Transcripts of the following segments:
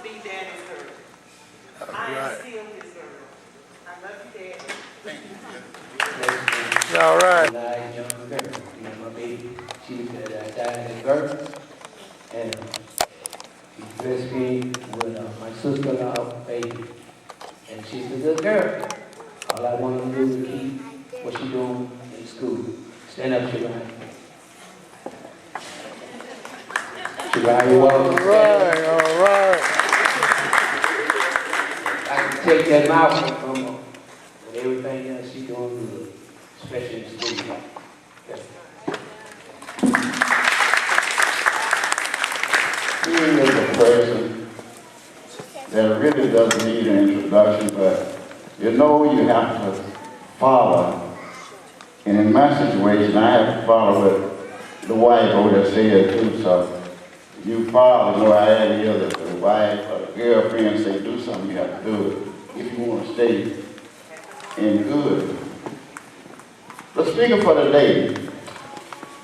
be Daddy's girl. I am still his girl. I love you, Daddy. Thank you. All right. Nice young girl, my baby. She was died at birth, and she blessed me with my sister-in-law, baby, and she's a good girl. All I want to do is keep what she's doing in school. Stand up, Shirai. Shirai, you're welcome. All right. I can take that mouth from her, and everything else she's doing good, especially in school. He is a person that really doesn't need an introduction, but you know you have to follow. And in my situation, I have to follow what the wife over there said too. So you follow, you know, I had either the wife or the girlfriend say do something, you have to do it if you want to stay in good. The speaker for the day,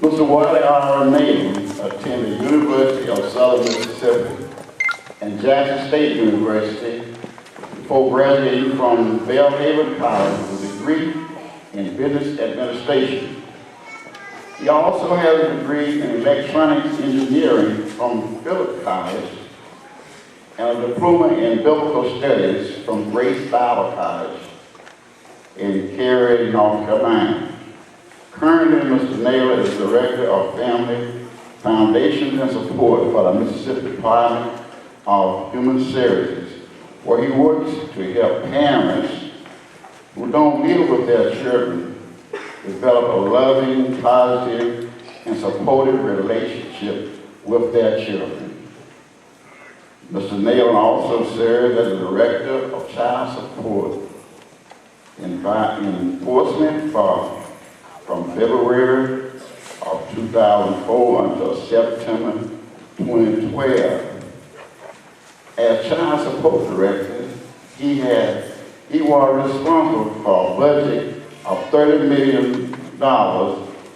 Mr. Wiley R. Naden attended University of Southern Mississippi and Jackson State University before graduating from Belhaven College with a degree in business administration. He also has a degree in electronics engineering from Phillips College and a diploma in biblical studies from Grace Bible College in Cary, North Carolina. Currently, Mr. Naylor is Director of Family Foundations and Support for the Mississippi Department of Human Services, where he works to help parents who don't live with their children develop a loving, positive, and supportive relationship with their children. Mr. Naylor also serves as the Director of Child Support Enforcement from February of 2004 until September 2012. As Child Support Director, he was responsible for a budget of $30 million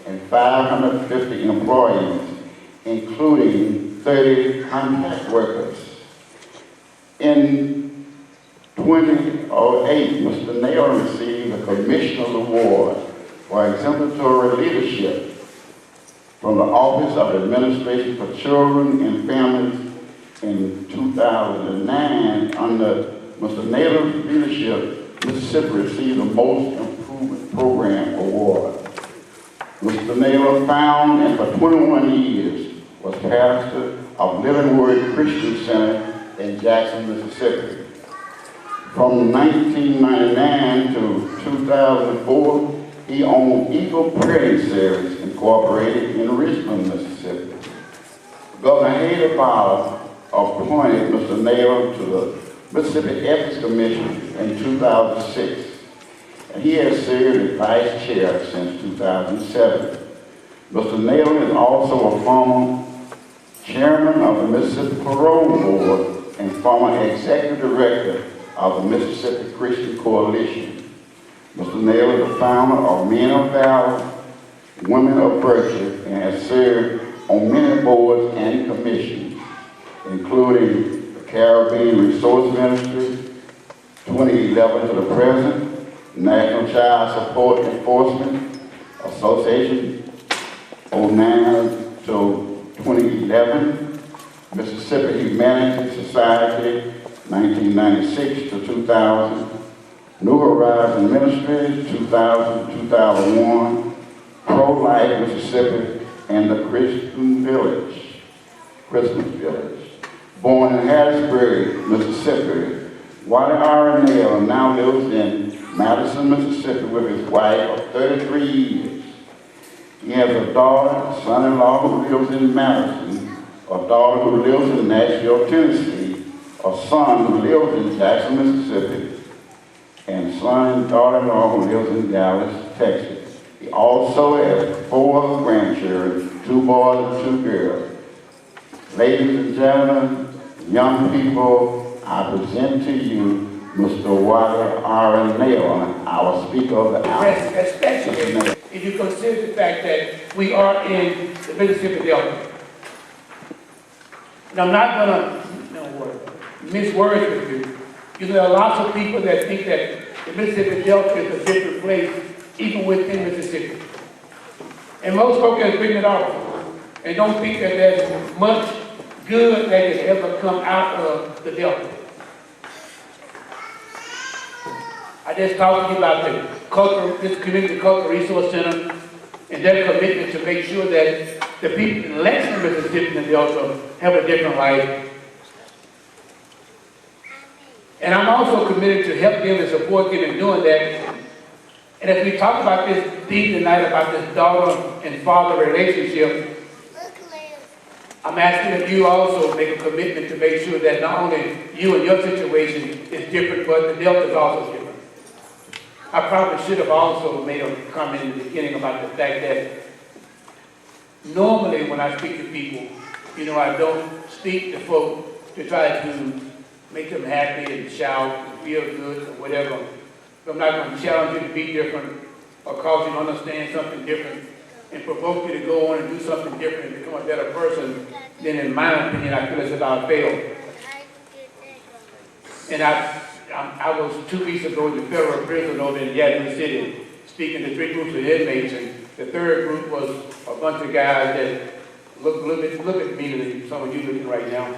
and 550 employees, including 30 contract workers. In 2008, Mr. Naylor received a Commissioner's Award for exemplary leadership from the Office of Administration for Children and Families in 2009. Under Mr. Naylor's leadership, Mississippi received the Most Improvement Program Award. Mr. Naylor founded and for 21 years was pastor of Living Word Christian Center in Jackson, Mississippi. From 1999 to 2004, he owned Eagle Printing Service Incorporated in Richmond, Mississippi. Governor Haley Bowler appointed Mr. Naylor to the Mississippi Ethics Commission in 2006, and he has served as Vice Chair since 2007. Mr. Naylor is also a former Chairman of the Mississippi Parole Board and former Executive Director of the Mississippi Christian Coalition. Mr. Naylor is the founder of Men of Valor, Women of Virtue, and has served on many boards and commissions, including the Caribbean Resource Ministry, 2011 to the present, National Child Support Enforcement Association, 09 to 2011, Mississippi Humanities Society, 1996 to 2000, New Horizon Ministries, 2000-2001, Pro-Life Mississippi, and the Christmas Village. Born in Harrisburg, Mississippi, Wally R. Naylor now lives in Madison, Mississippi with his wife of 33 years. He has a daughter, son-in-law who lives in Madison, a daughter who lives in Nashville, Tennessee, a son who lives in Jackson, Mississippi, and son and daughter-in-law who lives in Dallas, Texas. He also has 4 grandchildren, 2 boys and 2 girls. Ladies and gentlemen, young people, I present to you Mr. Wally R. Naylor, our Speaker of the House. Especially if you consider the fact that we are in the Mississippi Delta. And I'm not gonna, no word. mince words with you. You know, there are lots of people that think that the Mississippi Delta is a different place, even within Mississippi. And most folks have written it off and don't think that there's much good that has ever come out of the Delta. I just talked to you about this Community Cultural Resource Center and their commitment to make sure that the people in Lexington, Mississippi, and the Delta have a different life. And I'm also committed to help them and support them in doing that. And as we talk about this theme tonight, about this daughter and father relationship, I'm asking that you also make a commitment to make sure that not only you and your situation is different, but the Delta is also different. I probably should have also made a comment in the beginning about the fact that normally when I speak to people, you know, I don't speak to folk to try to make them happy and shout and feel good or whatever. I'm not going to challenge you to be different or cause you to understand something different and provoke you to go on and do something different and become a better person. Then in my opinion, I feel as if I failed. And I was 2 weeks ago in the federal prison over in Yazoo City, speaking to 3 groups of inmates, and the third group was a bunch of guys that look at me than some of you looking right now.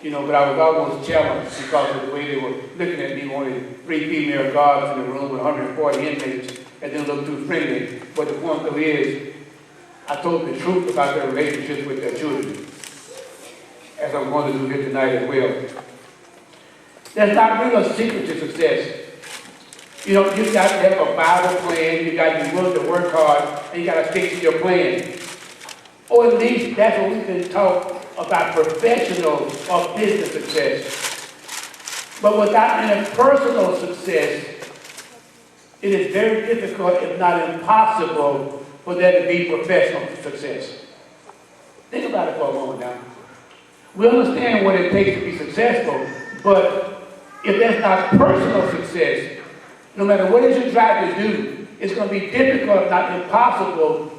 You know, but I was almost challenged because of the way they were looking at me, only 3 female guards in the room with 140 inmates, and didn't look too friendly. But the point though is, I told the truth about their relationships with their children, as I'm going to do here tonight as well. There's not really a secret to success. You know, you got to have a Bible plan, you got to be willing to work hard, and you got to stick to your plan. Or at least that's what we've been taught about professional or business success. But without any personal success, it is very difficult, if not impossible, for there to be professional success. Think about it for a moment now. We understand what it takes to be successful, but if that's not personal success, no matter what it is you try to do, it's going to be difficult, if not impossible,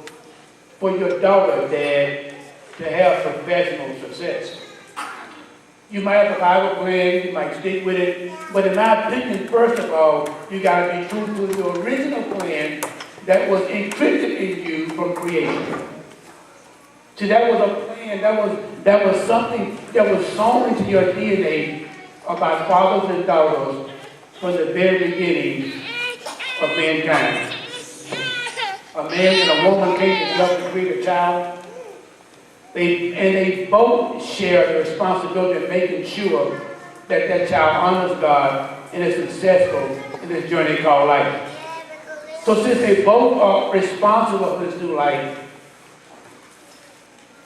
for your daughter, dad, to have professional success. You might have a Bible plan, you might stick with it, but in my opinion, first of all, you got to be true to the original plan that was encrypted in you from creation. See, that was a plan, that was something that was sown into your DNA about fathers and daughters from the very beginning of mankind. A man and a woman came together to create a child. They both share the responsibility of making sure that that child honors God and is successful in this journey called life. So since they both are responsible for this new life,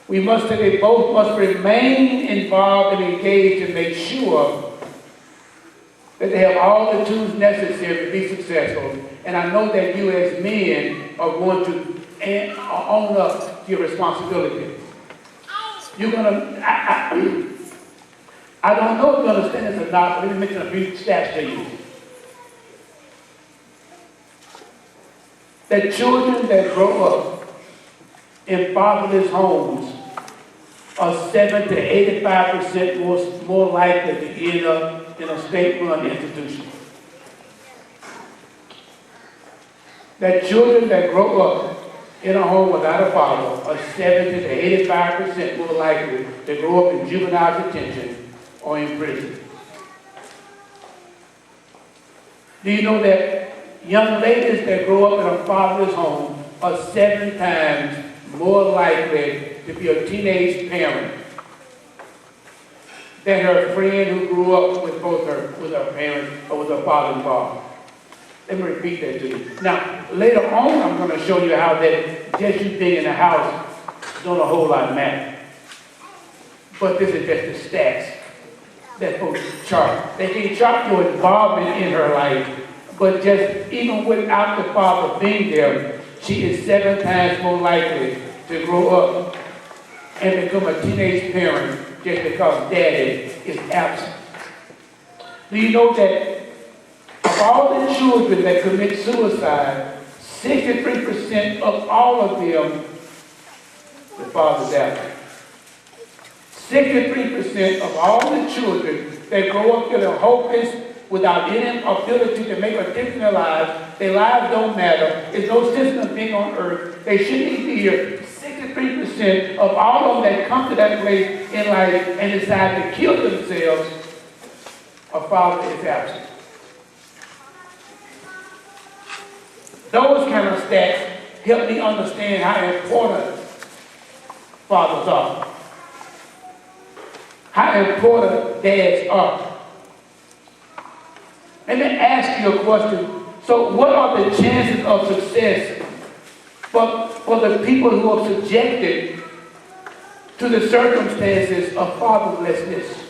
they both must remain involved and engaged to make sure that they have all the tools necessary to be successful. And I know that you as men are going to own up to your responsibility. You're going to, I don't know if you understand this or not, but let me mention a few stats to you. The children that grow up in fatherless homes are 70 to 85% more likely to end up in a state-run institution. That children that grow up in a home without a father are 70 to 85% more likely to grow up in juvenile detention or in prison. Do you know that young ladies that grow up in a fatherless home are 7 times more likely to be a teenage parent than her friend who grew up with her parents or with her father and father? Let me repeat that to you. Now, later on, I'm going to show you how that just you being in the house don't a whole lot matter. But this is just the stats that folks chart. They can chart your involvement in her life, but just even without the father being there, she is 7 times more likely to grow up and become a teenage parent just because daddy is absent. Do you know that of all the children that commit suicide, 63% of all of them, the father's absent. 63% of all the children that grow up feeling hopeless, without any ability to make a difference in their lives don't matter. There's no sense of being on earth. They shouldn't even be here. 63% of all of them that come to that place in life and decide to kill themselves, a father is absent. Those kind of stats help me understand how important fathers are. How important dads are. Let me ask you a question. So what are the chances of success for the people who are subjected to the circumstances of fatherlessness?